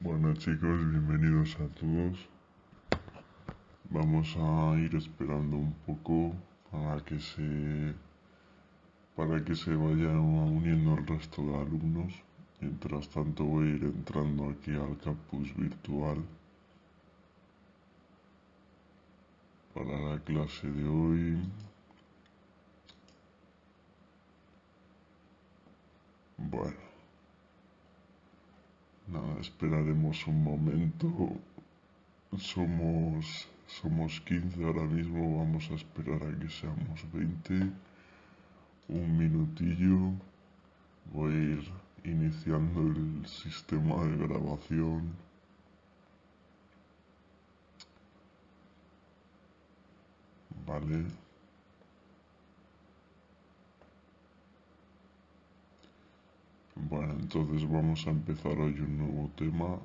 Bueno chicos, bienvenidos a todos. Vamos a ir esperando un poco para que se vayan uniendo el resto de alumnos. Mientras tanto voy a ir entrando aquí al campus virtual para la clase de hoy. Bueno, nada, esperaremos un momento. Somos 15 ahora mismo, vamos a esperar a que seamos 20. Un minutillo. Voy a ir iniciando el sistema de grabación. Vale. Bueno, entonces vamos a empezar hoy un nuevo tema.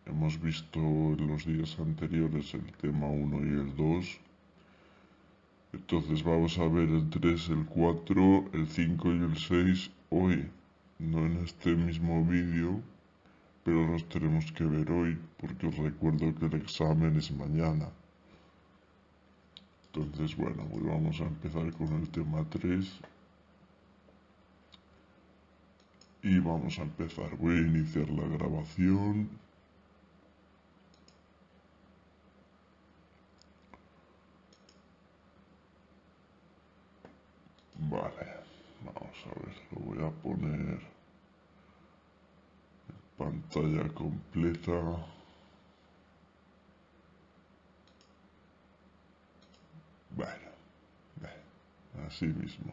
Hemos visto en los días anteriores el tema 1 y el 2. Entonces vamos a ver el 3, el 4, el 5 y el 6 hoy. No en este mismo vídeo, pero los tenemos que ver hoy porque os recuerdo que el examen es mañana. Entonces, bueno, hoy vamos a empezar con el tema 3 y vamos a empezar. Voy a iniciar la grabación. Vale, vamos a ver, lo voy a poner pantalla completa. Bueno, así mismo.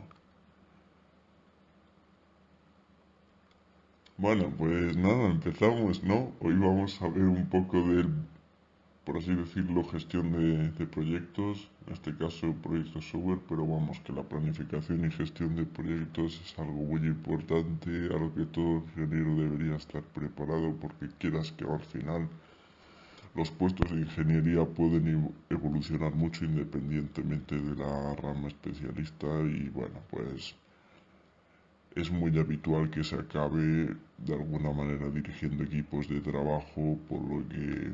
Bueno, pues nada, empezamos, ¿no? Hoy vamos a ver un poco de, por así decirlo, gestión de proyectos, en este caso proyectos software, pero vamos, que la planificación y gestión de proyectos es algo muy importante, a lo que todo ingeniero debería estar preparado, porque quieras que al final los puestos de ingeniería pueden evolucionar mucho independientemente de la rama especialista y bueno, pues es muy habitual que se acabe de alguna manera dirigiendo equipos de trabajo, por lo que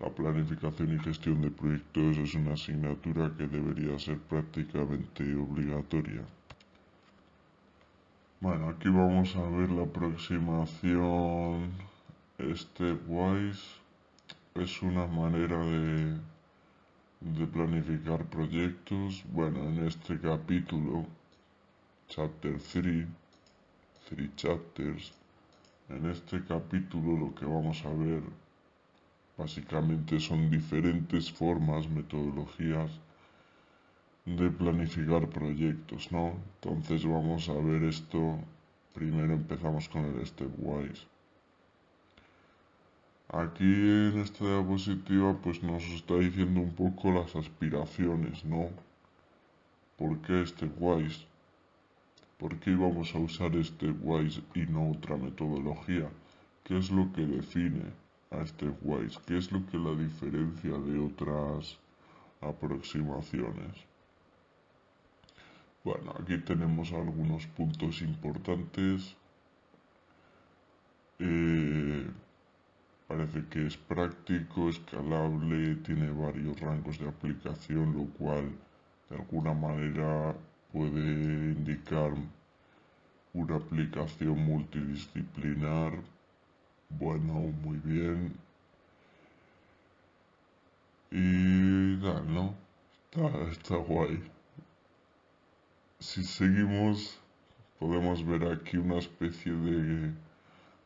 la planificación y gestión de proyectos es una asignatura que debería ser prácticamente obligatoria. Bueno, aquí vamos a ver la aproximación stepwise. Es una manera de planificar proyectos. Bueno, en este capítulo, Chapter 3, 3 chapters, en este capítulo lo que vamos a ver básicamente son diferentes formas, metodologías de planificar proyectos, ¿no? Entonces vamos a ver esto. Primero empezamos con el stepwise. Aquí en esta diapositiva pues nos está diciendo un poco las aspiraciones, ¿no? ¿Por qué stepwise? ¿Por qué íbamos a usar stepwise y no otra metodología? ¿Qué es lo que define a stepwise? ¿Qué es lo que la diferencia de otras aproximaciones? Bueno, aquí tenemos algunos puntos importantes. Parece que es práctico, escalable, tiene varios rangos de aplicación, lo cual de alguna manera puede indicar una aplicación multidisciplinar. Bueno, muy bien. Y tal, ¿no? Está guay. Si seguimos, podemos ver aquí una especie de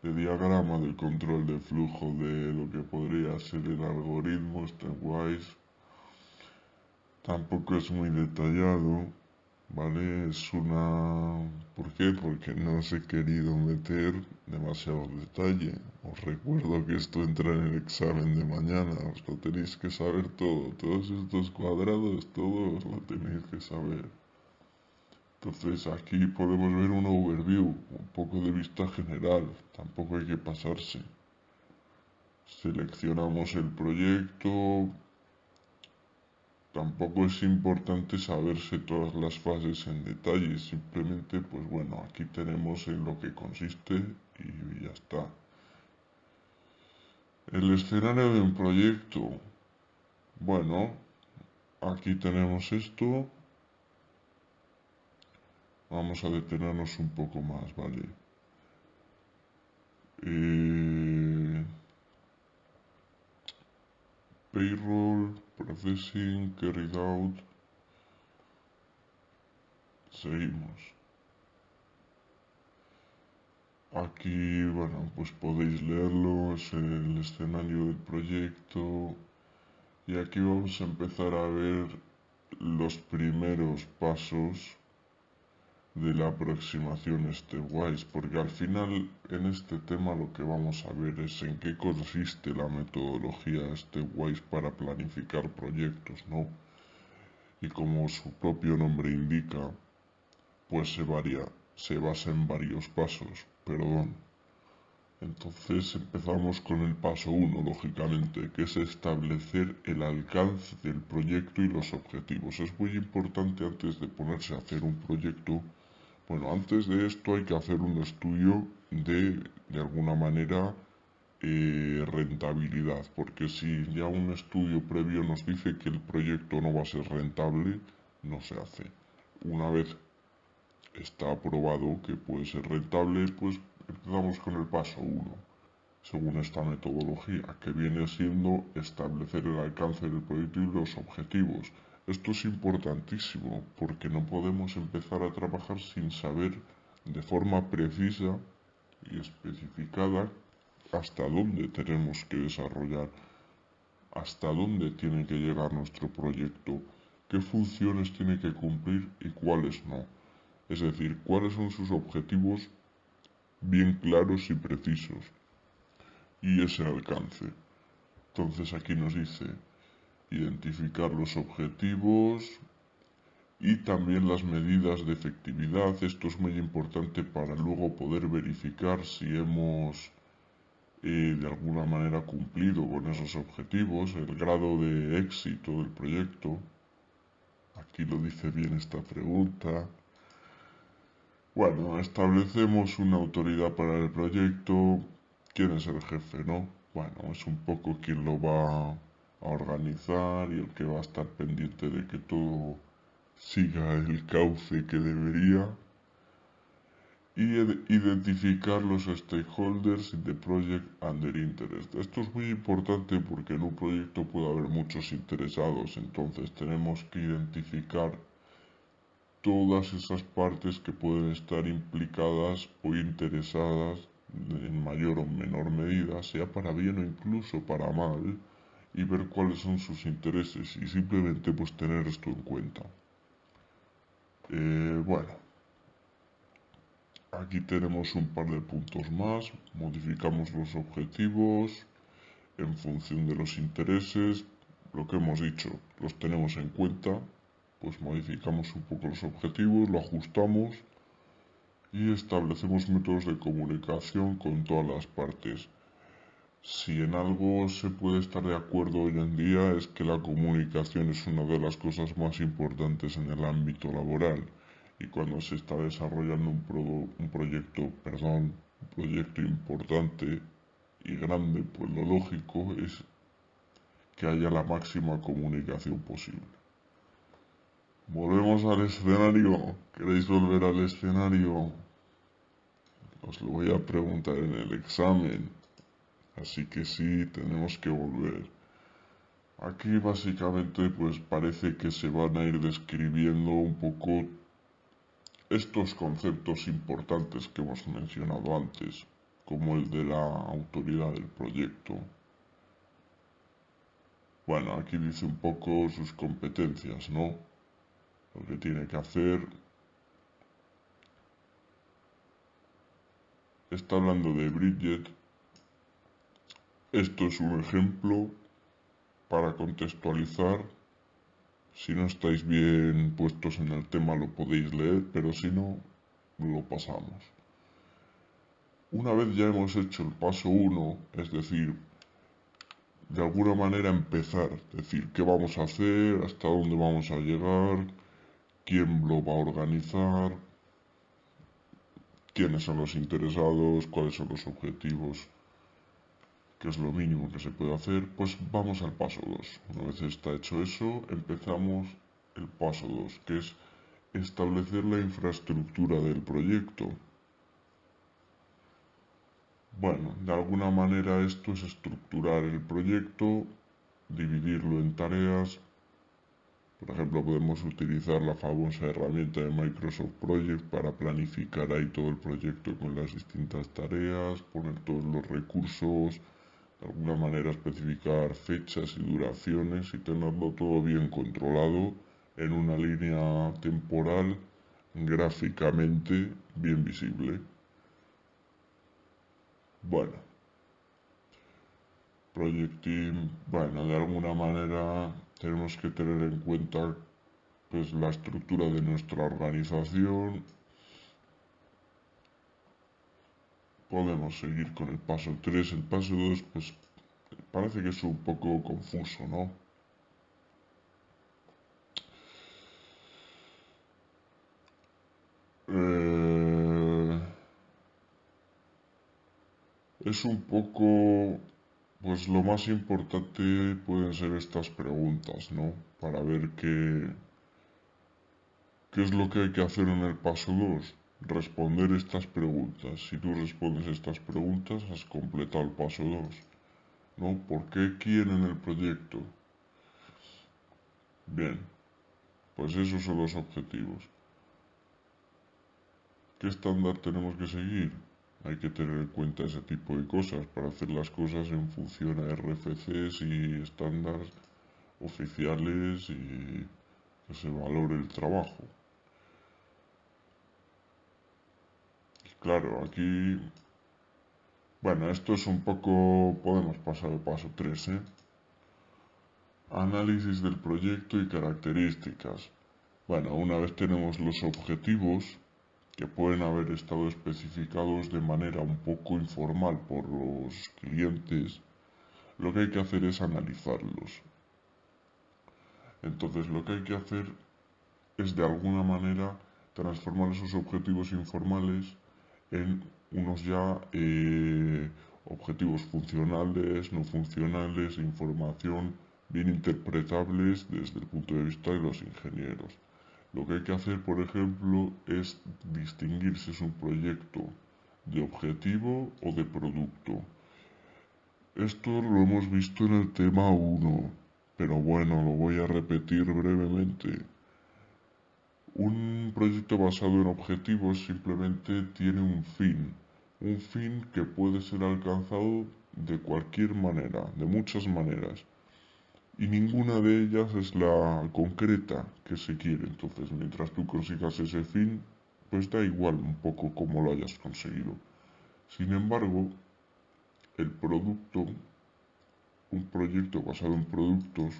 diagrama del control de flujo de lo que podría ser el algoritmo Stepwise. Tampoco es muy detallado, ¿vale? Es una... ¿Por qué? Porque no os he querido meter demasiado detalle. Os recuerdo que esto entra en el examen de mañana, os lo tenéis que saber todo. Todos estos cuadrados, todo os lo tenéis que saber. Entonces aquí podemos ver un overview, un poco de vista general, tampoco hay que pasarse. Seleccionamos el proyecto, tampoco es importante saberse todas las fases en detalle, simplemente pues bueno, aquí tenemos en lo que consiste y ya está. El escenario de un proyecto. Bueno, aquí tenemos esto. Vamos a detenernos un poco más, ¿vale? Payroll, processing, carried out. Seguimos. Aquí, bueno, pues podéis leerlo, es el escenario del proyecto. Y aquí vamos a empezar a ver los primeros pasos de la aproximación Stepwise, porque al final en este tema lo que vamos a ver es en qué consiste la metodología Stepwise para planificar proyectos, ¿no? Y como su propio nombre indica, pues se basa en varios pasos, perdón. Entonces empezamos con el paso 1, lógicamente, que es establecer el alcance del proyecto y los objetivos. Es muy importante antes de ponerse a hacer un proyecto. Bueno, antes de esto hay que hacer un estudio de alguna manera, rentabilidad, porque si ya un estudio previo nos dice que el proyecto no va a ser rentable, no se hace. Una vez está aprobado que puede ser rentable, pues empezamos con el paso 1, según esta metodología, que viene siendo establecer el alcance del proyecto y los objetivos. Esto es importantísimo porque no podemos empezar a trabajar sin saber de forma precisa y especificada hasta dónde tenemos que desarrollar, hasta dónde tiene que llegar nuestro proyecto, qué funciones tiene que cumplir y cuáles no. Es decir, cuáles son sus objetivos bien claros y precisos y ese alcance. Entonces aquí nos dice identificar los objetivos y también las medidas de efectividad. Esto es muy importante para luego poder verificar si hemos de alguna manera cumplido con esos objetivos, el grado de éxito del proyecto. Aquí lo dice bien esta pregunta. Bueno, establecemos una autoridad para el proyecto. ¿Quién es el jefe, no? Bueno, es un poco quien lo va a organizar y el que va a estar pendiente de que todo siga el cauce que debería. Y identificar los stakeholders in the project and their interest. Esto es muy importante porque en un proyecto puede haber muchos interesados, entonces tenemos que identificar todas esas partes que pueden estar implicadas o interesadas en mayor o menor medida, sea para bien o incluso para mal, y ver cuáles son sus intereses y simplemente pues tener esto en cuenta. Bueno, aquí tenemos un par de puntos más, modificamos los objetivos en función de los intereses, lo que hemos dicho, los tenemos en cuenta, pues modificamos un poco los objetivos, lo ajustamos y establecemos métodos de comunicación con todas las partes. Si en algo se puede estar de acuerdo hoy en día es que la comunicación es una de las cosas más importantes en el ámbito laboral y cuando se está desarrollando un proyecto importante y grande, pues lo lógico es que haya la máxima comunicación posible. Volvemos al escenario. ¿Queréis volver al escenario? Os lo voy a preguntar en el examen. Así que sí, tenemos que volver. Aquí básicamente pues parece que se van a ir describiendo un poco estos conceptos importantes que hemos mencionado antes, como el de la autoridad del proyecto. Bueno, aquí dice un poco sus competencias, ¿no? Lo que tiene que hacer. Está hablando de Bridget. Esto es un ejemplo para contextualizar. Si no estáis bien puestos en el tema lo podéis leer, pero si no, lo pasamos. Una vez ya hemos hecho el paso 1, es decir, de alguna manera empezar, es decir, qué vamos a hacer, hasta dónde vamos a llegar, quién lo va a organizar, quiénes son los interesados, cuáles son los objetivos que es lo mínimo que se puede hacer, pues vamos al paso 2. Una vez está hecho eso, empezamos el paso 2, que es establecer la infraestructura del proyecto. Bueno, de alguna manera esto es estructurar el proyecto, dividirlo en tareas. Por ejemplo, podemos utilizar la famosa herramienta de Microsoft Project para planificar ahí todo el proyecto con las distintas tareas, poner todos los recursos, de alguna manera especificar fechas y duraciones y tenerlo todo bien controlado en una línea temporal gráficamente bien visible. Bueno, Project Team, bueno, de alguna manera tenemos que tener en cuenta pues la estructura de nuestra organización. Podemos seguir con el paso 3. El paso 2 pues parece que es un poco confuso, ¿no? Es un poco, pues lo más importante pueden ser estas preguntas, ¿no? Para ver qué es lo que hay que hacer en el paso 2. Responder estas preguntas. Si tú respondes estas preguntas, has completado el paso 2, ¿no? ¿Por qué quieren el proyecto? Bien, pues esos son los objetivos. ¿Qué estándar tenemos que seguir? Hay que tener en cuenta ese tipo de cosas para hacer las cosas en función a RFCs y estándares oficiales y que se valore el trabajo. Claro, aquí, bueno, esto es un poco, podemos pasar al paso 3, ¿eh? Análisis del proyecto y características. Bueno, una vez tenemos los objetivos, que pueden haber estado especificados de manera un poco informal por los clientes, lo que hay que hacer es analizarlos. Entonces, lo que hay que hacer es de alguna manera transformar esos objetivos informales en unos ya objetivos funcionales, no funcionales, información bien interpretables desde el punto de vista de los ingenieros. Lo que hay que hacer, por ejemplo, es distinguir si es un proyecto de objetivo o de producto. Esto lo hemos visto en el tema 1, pero bueno, lo voy a repetir brevemente. Un proyecto basado en objetivos simplemente tiene un fin que puede ser alcanzado de cualquier manera, de muchas maneras, y ninguna de ellas es la concreta que se quiere. Entonces, mientras tú consigas ese fin, pues da igual un poco cómo lo hayas conseguido. Sin embargo, el producto, un proyecto basado en productos,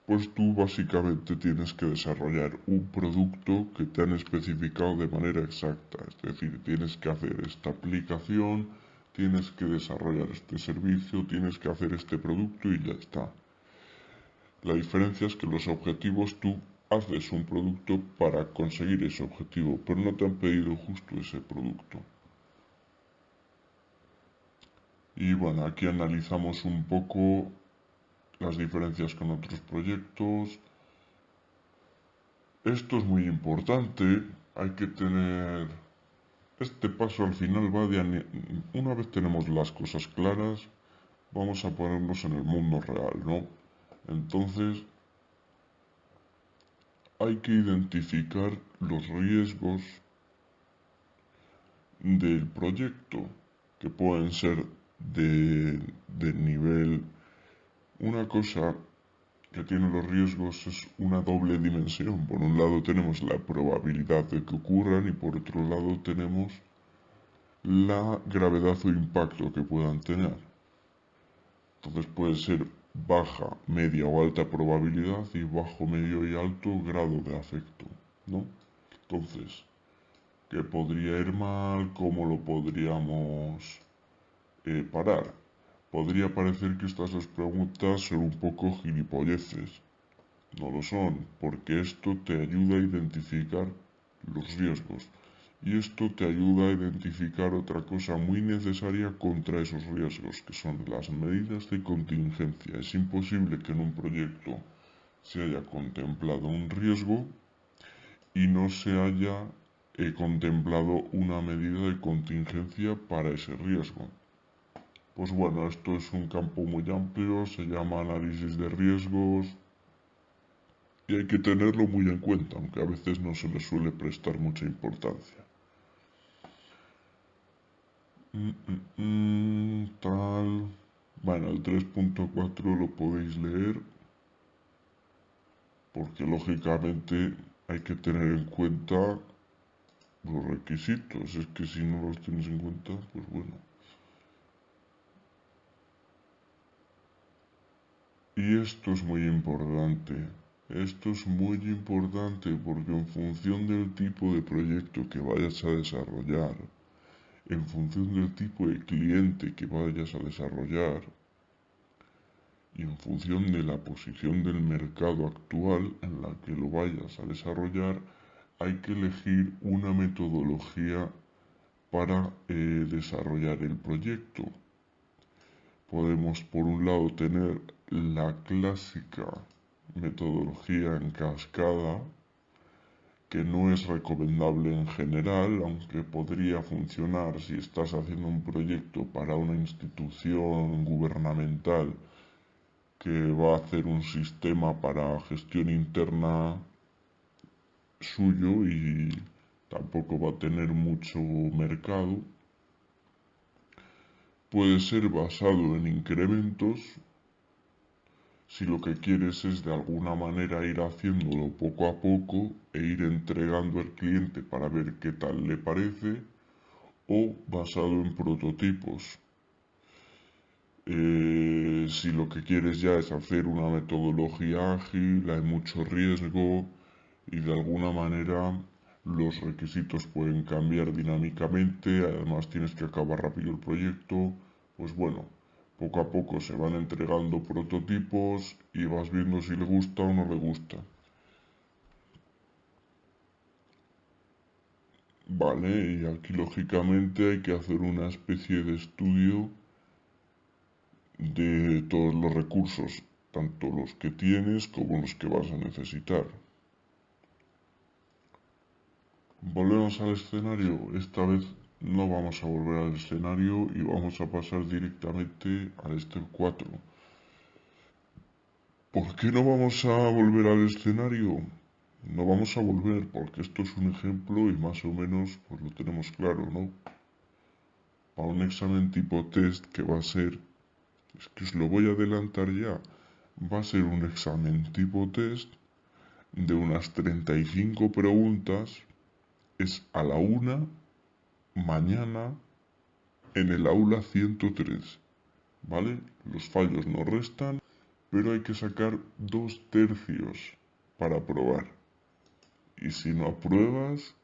pues tú básicamente tienes que desarrollar un producto que te han especificado de manera exacta. Es decir, tienes que hacer esta aplicación, tienes que desarrollar este servicio, tienes que hacer este producto y ya está. La diferencia es que los objetivos tú haces un producto para conseguir ese objetivo, pero no te han pedido justo ese producto. Y bueno, aquí analizamos un poco las diferencias con otros proyectos. Esto es muy importante, hay que tener... Este paso al final va de... Una vez tenemos las cosas claras, vamos a ponernos en el mundo real, ¿no? Entonces, hay que identificar los riesgos del proyecto, que pueden ser de nivel... Una cosa que tiene los riesgos es una doble dimensión. Por un lado tenemos la probabilidad de que ocurran y por otro lado tenemos la gravedad o impacto que puedan tener. Entonces puede ser baja, media o alta probabilidad y bajo, medio y alto grado de afecto, ¿no? Entonces, ¿qué podría ir mal? ¿Cómo lo podríamos parar? Podría parecer que estas dos preguntas son un poco gilipolleces. No lo son, porque esto te ayuda a identificar los riesgos. Y esto te ayuda a identificar otra cosa muy necesaria contra esos riesgos, que son las medidas de contingencia. Es imposible que en un proyecto se haya contemplado un riesgo y no se haya contemplado una medida de contingencia para ese riesgo. Pues bueno, esto es un campo muy amplio, se llama análisis de riesgos y hay que tenerlo muy en cuenta, aunque a veces no se le suele prestar mucha importancia. Tal. Bueno, el 3.4 lo podéis leer porque lógicamente hay que tener en cuenta los requisitos. Es que si no los tienes en cuenta, pues bueno. Y esto es muy importante. Esto es muy importante porque en función del tipo de proyecto que vayas a desarrollar, en función del tipo de cliente que vayas a desarrollar y en función de la posición del mercado actual en la que lo vayas a desarrollar, hay que elegir una metodología para desarrollar el proyecto. Podemos por un lado tener la clásica metodología en cascada, que no es recomendable en general, aunque podría funcionar si estás haciendo un proyecto para una institución gubernamental que va a hacer un sistema para gestión interna suyo y tampoco va a tener mucho mercado. Puede ser basado en incrementos si lo que quieres es de alguna manera ir haciéndolo poco a poco e ir entregando al cliente para ver qué tal le parece, o basado en prototipos. Si lo que quieres ya es hacer una metodología ágil, hay mucho riesgo y de alguna manera los requisitos pueden cambiar dinámicamente, además tienes que acabar rápido el proyecto, pues bueno, poco a poco se van entregando prototipos y vas viendo si le gusta o no le gusta. Vale, y aquí lógicamente hay que hacer una especie de estudio de todos los recursos, tanto los que tienes como los que vas a necesitar. Volvemos al escenario. Esta vez no vamos a volver al escenario y vamos a pasar directamente al step 4. ¿Por qué no vamos a volver al escenario? No vamos a volver porque esto es un ejemplo y más o menos pues lo tenemos claro, ¿no? Para un examen tipo test que va a ser, es que os lo voy a adelantar ya, va a ser un examen tipo test de unas 35 preguntas, es a la 1 mañana en el aula 103, ¿vale? Los fallos no restan, pero hay que sacar 2 tercios para aprobar. Y si no apruebas,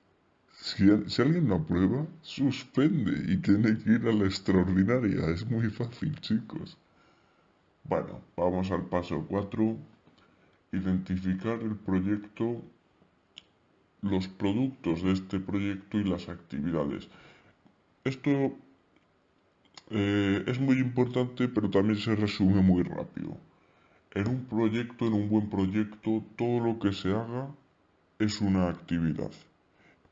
si alguien no aprueba, suspende y tiene que ir a la extraordinaria. Es muy fácil, chicos. Bueno, vamos al paso 4. Identificar el proyecto, los productos de este proyecto y las actividades. Esto es muy importante, pero también se resume muy rápido. En un proyecto, en un buen proyecto, todo lo que se haga es una actividad.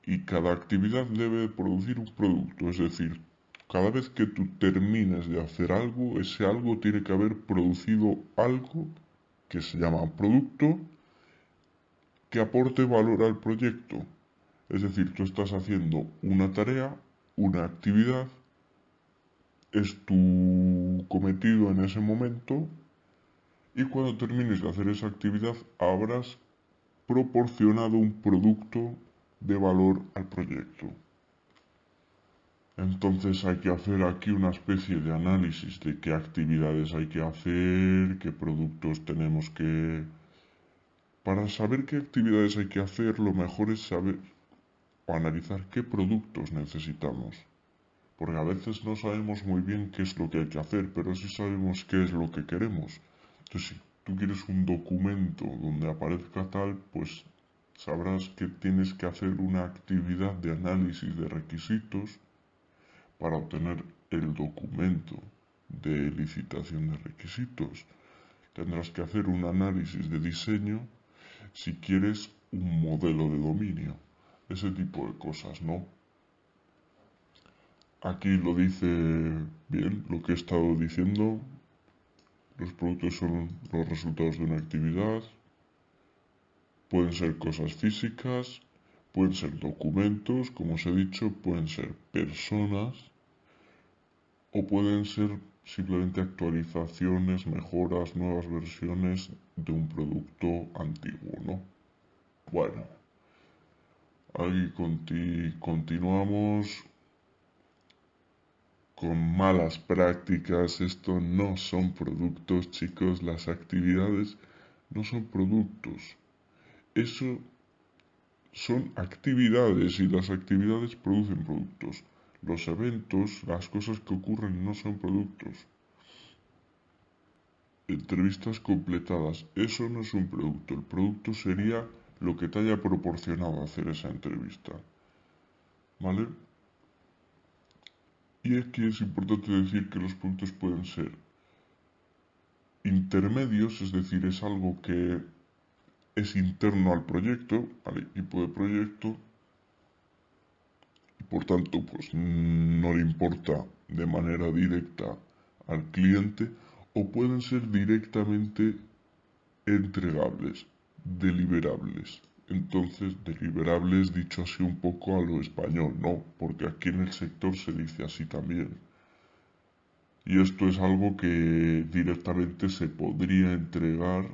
Y cada actividad debe producir un producto. Es decir, cada vez que tú termines de hacer algo, ese algo tiene que haber producido algo que se llama producto que aporte valor al proyecto. Es decir, tú estás haciendo una tarea, una actividad, es tu cometido en ese momento y cuando termines de hacer esa actividad habrás proporcionado un producto de valor al proyecto. Entonces hay que hacer aquí una especie de análisis de qué actividades hay que hacer, qué productos tenemos que... Para saber qué actividades hay que hacer, lo mejor es saber o analizar qué productos necesitamos. Porque a veces no sabemos muy bien qué es lo que hay que hacer, pero sí sabemos qué es lo que queremos. Entonces, si tú quieres un documento donde aparezca tal, pues sabrás que tienes que hacer una actividad de análisis de requisitos para obtener el documento de licitación de requisitos. Tendrás que hacer un análisis de diseño si quieres un modelo de dominio. Ese tipo de cosas, ¿no? Aquí lo dice bien lo que he estado diciendo. Los productos son los resultados de una actividad. Pueden ser cosas físicas, pueden ser documentos, como os he dicho, pueden ser personas o pueden ser simplemente actualizaciones, mejoras, nuevas versiones de un producto antiguo, ¿no? Bueno, ahí continuamos con malas prácticas. Esto no son productos, chicos. Las actividades no son productos. Eso son actividades y las actividades producen productos. Los eventos, las cosas que ocurren no son productos. Entrevistas completadas, eso no es un producto. El producto sería lo que te haya proporcionado hacer esa entrevista. ¿Vale? Y aquí es importante decir que los productos pueden ser intermedios, es decir, es algo que es interno al proyecto, al equipo de proyecto, y por tanto pues no le importa de manera directa al cliente, o pueden ser directamente entregables, deliberables. Entonces, deliberables dicho así un poco a lo español, ¿no? Porque aquí en el sector se dice así también. Y esto es algo que directamente se podría entregar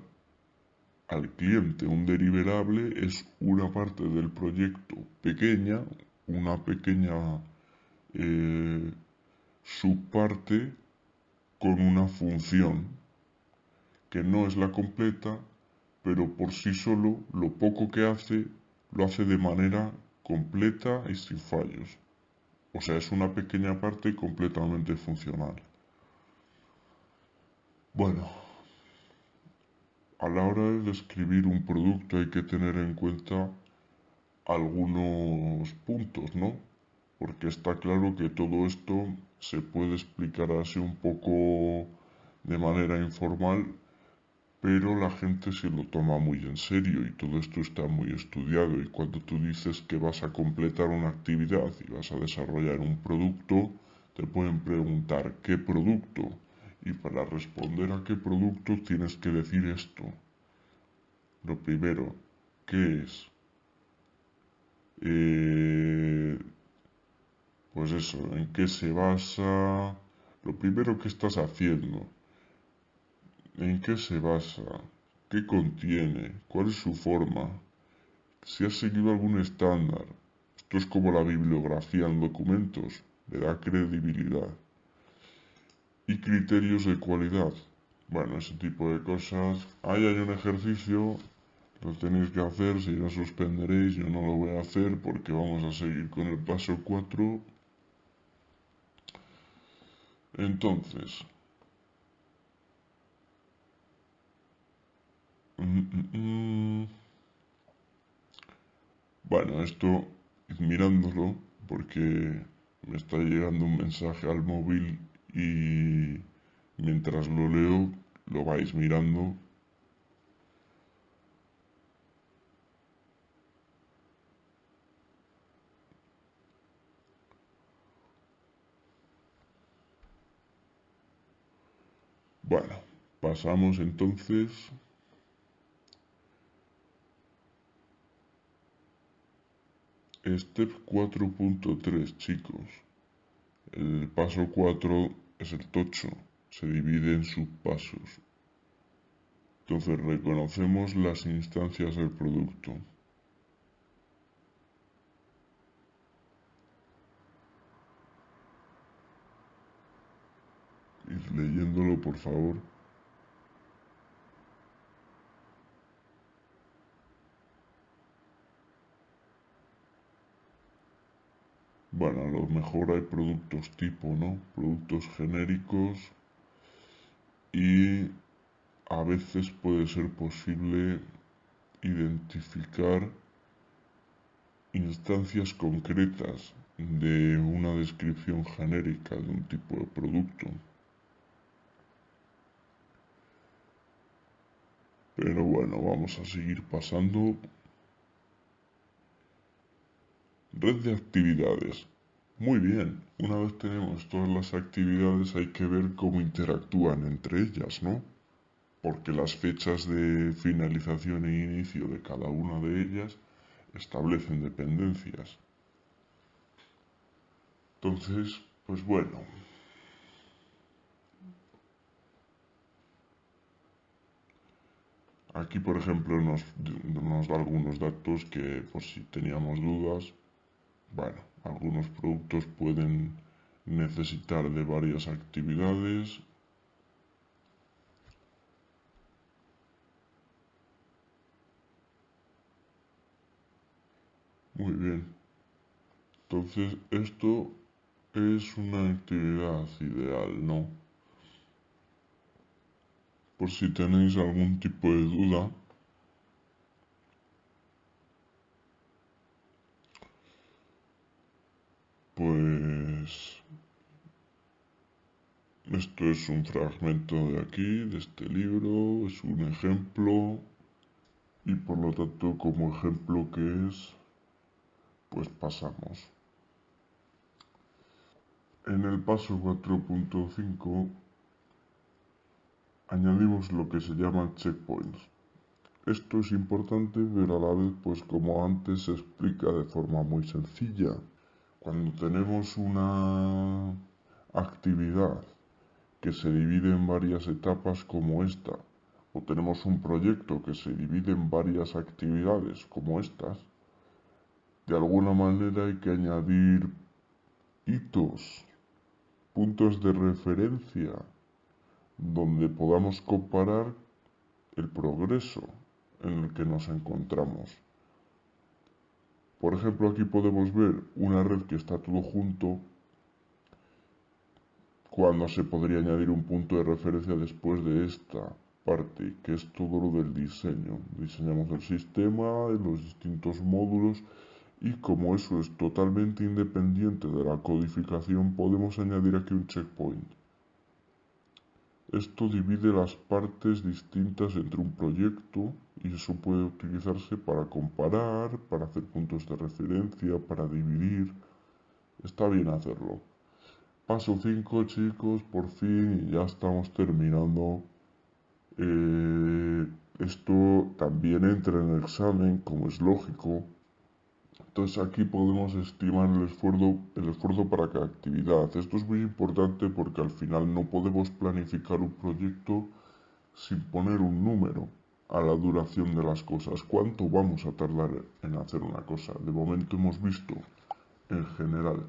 al cliente. Un deliberable es una parte del proyecto pequeña, una pequeña subparte con una función que no es la completa, pero por sí solo lo poco que hace lo hace de manera completa y sin fallos. O sea, es una pequeña parte completamente funcional. Bueno, a la hora de describir un producto hay que tener en cuenta algunos puntos, ¿no? Porque está claro que todo esto se puede explicar así un poco de manera informal, pero la gente se lo toma muy en serio y todo esto está muy estudiado. Y cuando tú dices que vas a completar una actividad y vas a desarrollar un producto, te pueden preguntar qué producto. Y para responder a qué producto tienes que decir esto. Lo primero, ¿qué es? Pues eso, ¿en qué se basa? Lo primero que estás haciendo. ¿En qué se basa? ¿Qué contiene? ¿Cuál es su forma? Si has seguido algún estándar. Esto es como la bibliografía en documentos. Le da credibilidad. Y criterios de cualidad. Bueno, ese tipo de cosas. Ahí hay un ejercicio. Lo tenéis que hacer. Si no suspenderéis, yo no lo voy a hacer porque vamos a seguir con el paso 4. Entonces, bueno, esto mirándolo porque me está llegando un mensaje al móvil y mientras lo leo lo vais mirando. Bueno, pasamos entonces. Step 4.3, chicos. El paso 4 es el tocho, se divide en subpasos. Entonces reconocemos las instancias del producto. Ir leyéndolo, por favor. Bueno, a lo mejor hay productos tipo, ¿no? Productos genéricos y a veces puede ser posible identificar instancias concretas de una descripción genérica de un tipo de producto. Pero bueno, vamos a seguir pasando. Red de actividades. Muy bien, una vez tenemos todas las actividades hay que ver cómo interactúan entre ellas, ¿no? Porque las fechas de finalización e inicio de cada una de ellas establecen dependencias. Entonces, pues bueno, aquí por ejemplo nos da algunos datos que por si teníamos dudas, bueno, algunos productos pueden necesitar de varias actividades. Muy bien. Entonces, esto es una actividad ideal, ¿no? Por si tenéis algún tipo de duda, pues esto es un fragmento de aquí, de este libro, es un ejemplo y por lo tanto como ejemplo que es, pues pasamos. En el paso 4.5 añadimos lo que se llama checkpoints. Esto es importante, pero a la vez, pues como antes se explica de forma muy sencilla. Cuando tenemos una actividad que se divide en varias etapas como esta, o tenemos un proyecto que se divide en varias actividades como estas, de alguna manera hay que añadir hitos, puntos de referencia, donde podamos comparar el progreso en el que nos encontramos. Por ejemplo, aquí podemos ver una red que está todo junto, cuando se podría añadir un punto de referencia después de esta parte, que es todo lo del diseño. Diseñamos el sistema, los distintos módulos, y como eso es totalmente independiente de la codificación, podemos añadir aquí un checkpoint. Esto divide las partes distintas entre un proyecto y eso puede utilizarse para comparar, para hacer puntos de referencia, para dividir. Está bien hacerlo. Paso 5, chicos, por fin, y ya estamos terminando. Esto también entra en el examen, como es lógico. Entonces aquí podemos estimar el esfuerzo para cada actividad. Esto es muy importante porque al final no podemos planificar un proyecto sin poner un número a la duración de las cosas. ¿Cuánto vamos a tardar en hacer una cosa? De momento hemos visto, en general,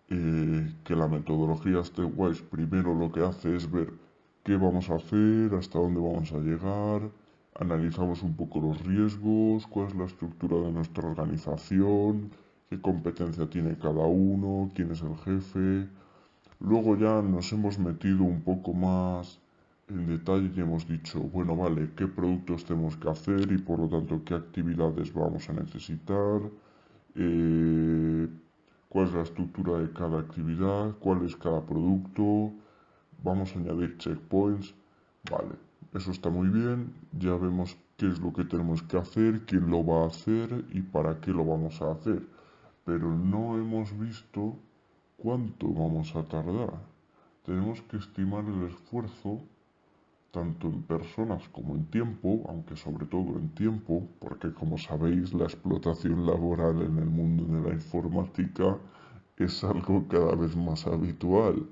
que la metodología Stepwise primero lo que hace es ver qué vamos a hacer, hasta dónde vamos a llegar, analizamos un poco los riesgos, cuál es la estructura de nuestra organización, qué competencia tiene cada uno, quién es el jefe. Luego ya nos hemos metido un poco más en detalle y hemos dicho, bueno, vale, qué productos tenemos que hacer y por lo tanto qué actividades vamos a necesitar, eh, cuál es la estructura de cada actividad, cuál es cada producto, vamos a añadir checkpoints, vale, eso está muy bien, ya vemos qué es lo que tenemos que hacer, quién lo va a hacer y para qué lo vamos a hacer, pero no hemos visto cuánto vamos a tardar. Tenemos que estimar el esfuerzo tanto en personas como en tiempo, aunque sobre todo en tiempo, porque como sabéis la explotación laboral en el mundo de la informática es algo cada vez más habitual.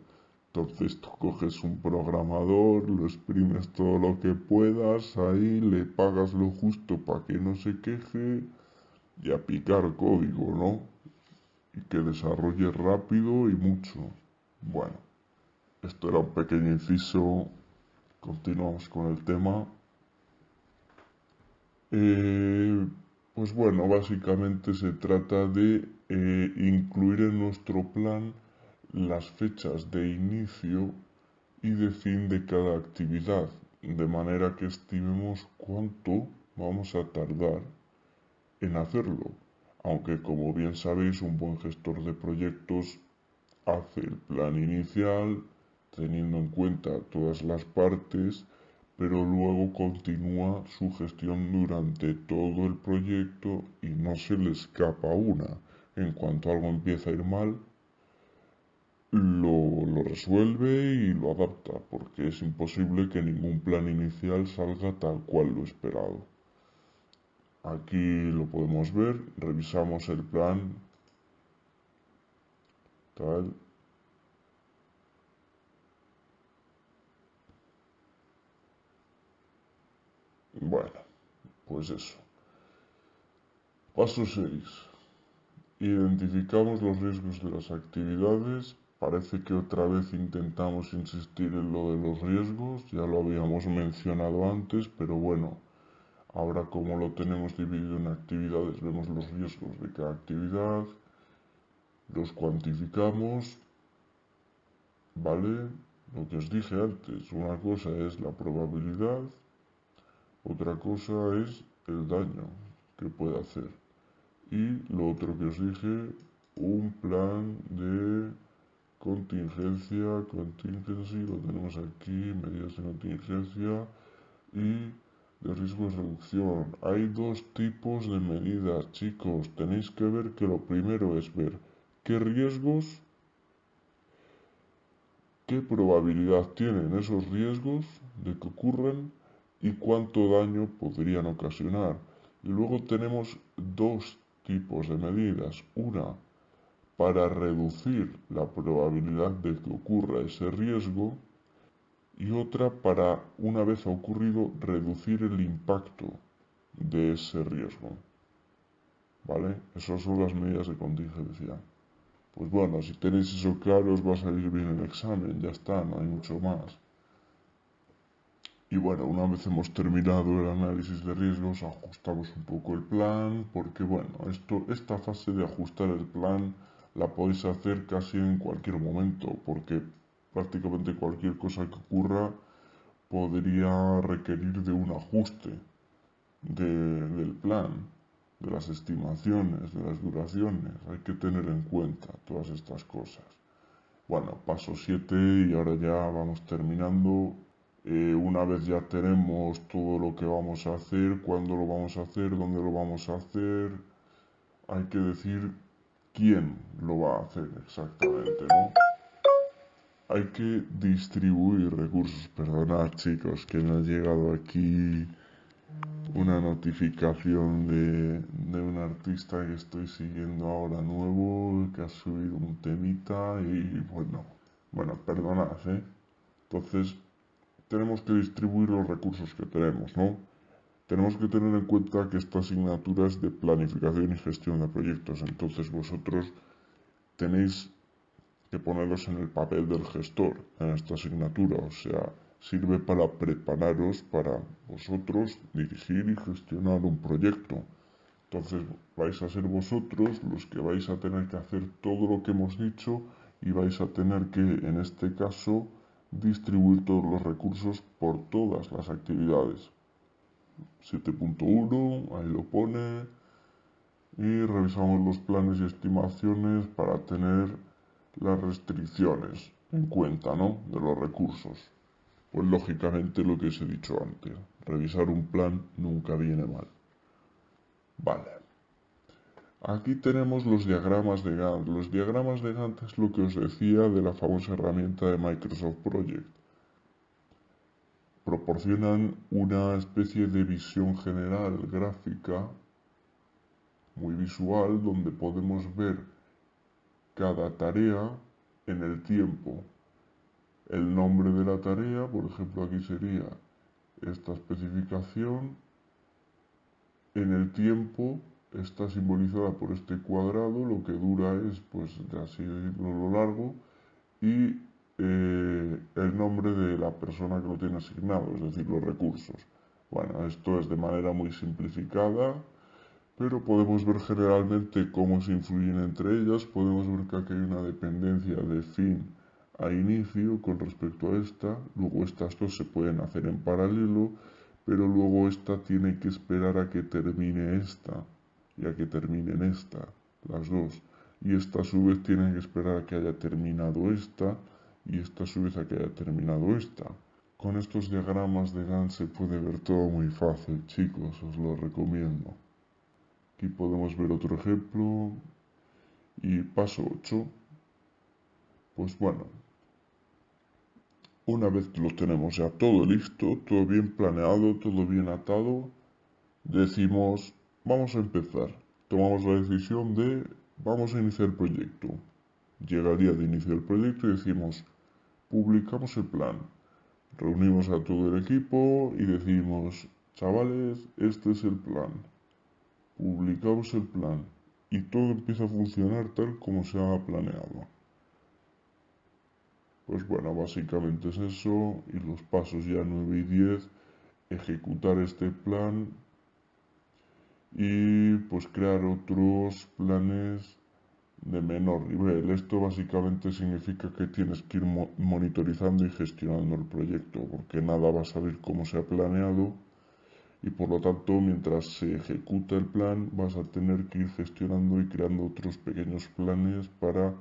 Entonces tú coges un programador, lo exprimes todo lo que puedas, ahí le pagas lo justo para que no se queje y a picar código, ¿no? Y que desarrolle rápido y mucho. Bueno, esto era un pequeño inciso. Continuamos con el tema. Eh, pues bueno, básicamente se trata de incluir en nuestro plan las fechas de inicio y de fin de cada actividad, de manera que estimemos cuánto vamos a tardar en hacerlo. Aunque como bien sabéis, un buen gestor de proyectos hace el plan inicial teniendo en cuenta todas las partes, pero luego continúa su gestión durante todo el proyecto y no se le escapa una. En cuanto algo empieza a ir mal, lo resuelve y lo adapta, porque es imposible que ningún plan inicial salga tal cual lo esperado. Aquí lo podemos ver, revisamos el plan, tal. Bueno, pues eso. Paso 6. Identificamos los riesgos de las actividades. Parece que otra vez intentamos insistir en lo de los riesgos, ya lo habíamos mencionado antes, pero bueno, ahora como lo tenemos dividido en actividades, vemos los riesgos de cada actividad, los cuantificamos, ¿vale? Lo que os dije antes, una cosa es la probabilidad, otra cosa es el daño que puede hacer. Y lo otro que os dije, un plan de contingency, lo tenemos aquí, medidas de contingencia y de riesgo de reducción. Hay dos tipos de medidas, chicos. Tenéis que ver que lo primero es ver qué riesgos, qué probabilidad tienen esos riesgos de que ocurran y cuánto daño podrían ocasionar. Y luego tenemos dos tipos de medidas. Una para reducir la probabilidad de que ocurra ese riesgo y otra para, una vez ha ocurrido, reducir el impacto de ese riesgo. ¿Vale? Esas son las medidas de contingencia. Pues bueno, si tenéis eso claro os va a salir bien el examen, ya está, no hay mucho más. Y bueno, una vez hemos terminado el análisis de riesgos, ajustamos un poco el plan, porque bueno, esta fase de ajustar el plan la podéis hacer casi en cualquier momento, porque prácticamente cualquier cosa que ocurra podría requerir de un ajuste del plan, de las estimaciones, de las duraciones. Hay que tener en cuenta todas estas cosas. Bueno, paso 7 y ahora ya vamos terminando. Una vez ya tenemos todo lo que vamos a hacer, cuándo lo vamos a hacer, dónde lo vamos a hacer, hay que decir quién lo va a hacer exactamente, ¿no? Hay que distribuir recursos. Perdonad, chicos, que me ha llegado aquí una notificación de un artista que estoy siguiendo ahora nuevo, que ha subido un temita y bueno, perdonad, ¿eh? Entonces, tenemos que distribuir los recursos que tenemos, ¿no? Tenemos que tener en cuenta que esta asignatura es de planificación y gestión de proyectos, entonces vosotros tenéis que poneros en el papel del gestor en esta asignatura, o sea, sirve para prepararos para vosotros dirigir y gestionar un proyecto. Entonces vais a ser vosotros los que vais a tener que hacer todo lo que hemos dicho y vais a tener que, en este caso, distribuir todos los recursos por todas las actividades. 7.1, ahí lo pone, y revisamos los planes y estimaciones para tener las restricciones en cuenta, ¿no? De los recursos. Pues lógicamente lo que os he dicho antes, revisar un plan nunca viene mal. Vale. Aquí tenemos los diagramas de Gantt. Los diagramas de Gantt es lo que os decía de la famosa herramienta de Microsoft Project. Proporcionan una especie de visión general gráfica muy visual donde podemos ver cada tarea en el tiempo. El nombre de la tarea, por ejemplo, aquí sería esta especificación. En el tiempo está simbolizada por este cuadrado, lo que dura es, pues, de así lo largo, y el nombre de la persona que lo tiene asignado, es decir, los recursos. Bueno, esto es de manera muy simplificada, pero podemos ver generalmente cómo se influyen entre ellas. Podemos ver que aquí hay una dependencia de fin a inicio con respecto a esta. Luego estas dos se pueden hacer en paralelo, pero luego esta tiene que esperar a que termine esta. y a que terminen esta, las dos. Y esta a su vez tiene que esperar a que haya terminado esta y esta a su vez a que haya terminado esta. Con estos diagramas de Gantt se puede ver todo muy fácil, chicos, os lo recomiendo. Aquí podemos ver otro ejemplo. Y paso 8. Pues bueno, una vez que lo tenemos ya todo listo, todo bien planeado, todo bien atado, decimos, vamos a empezar. Tomamos la decisión de, vamos a iniciar el proyecto. Llega el día de iniciar el proyecto y decimos, publicamos el plan. Reunimos a todo el equipo y decimos, chavales, este es el plan. Publicamos el plan y todo empieza a funcionar tal como se ha planeado. Pues bueno, básicamente es eso y los pasos ya 9 y 10, ejecutar este plan y pues crear otros planes de menor nivel. Esto básicamente significa que tienes que ir monitorizando y gestionando el proyecto porque nada va a salir como se ha planeado y por lo tanto mientras se ejecuta el plan vas a tener que ir gestionando y creando otros pequeños planes para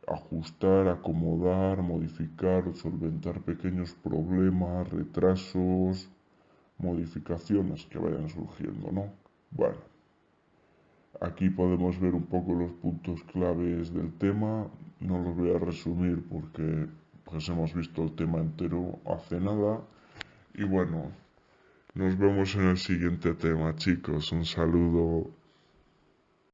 ajustar, acomodar, modificar, solventar pequeños problemas, retrasos, modificaciones que vayan surgiendo, ¿no? Bueno, aquí podemos ver un poco los puntos claves del tema. No los voy a resumir porque pues hemos visto el tema entero hace nada. Y bueno, nos vemos en el siguiente tema, chicos. Un saludo.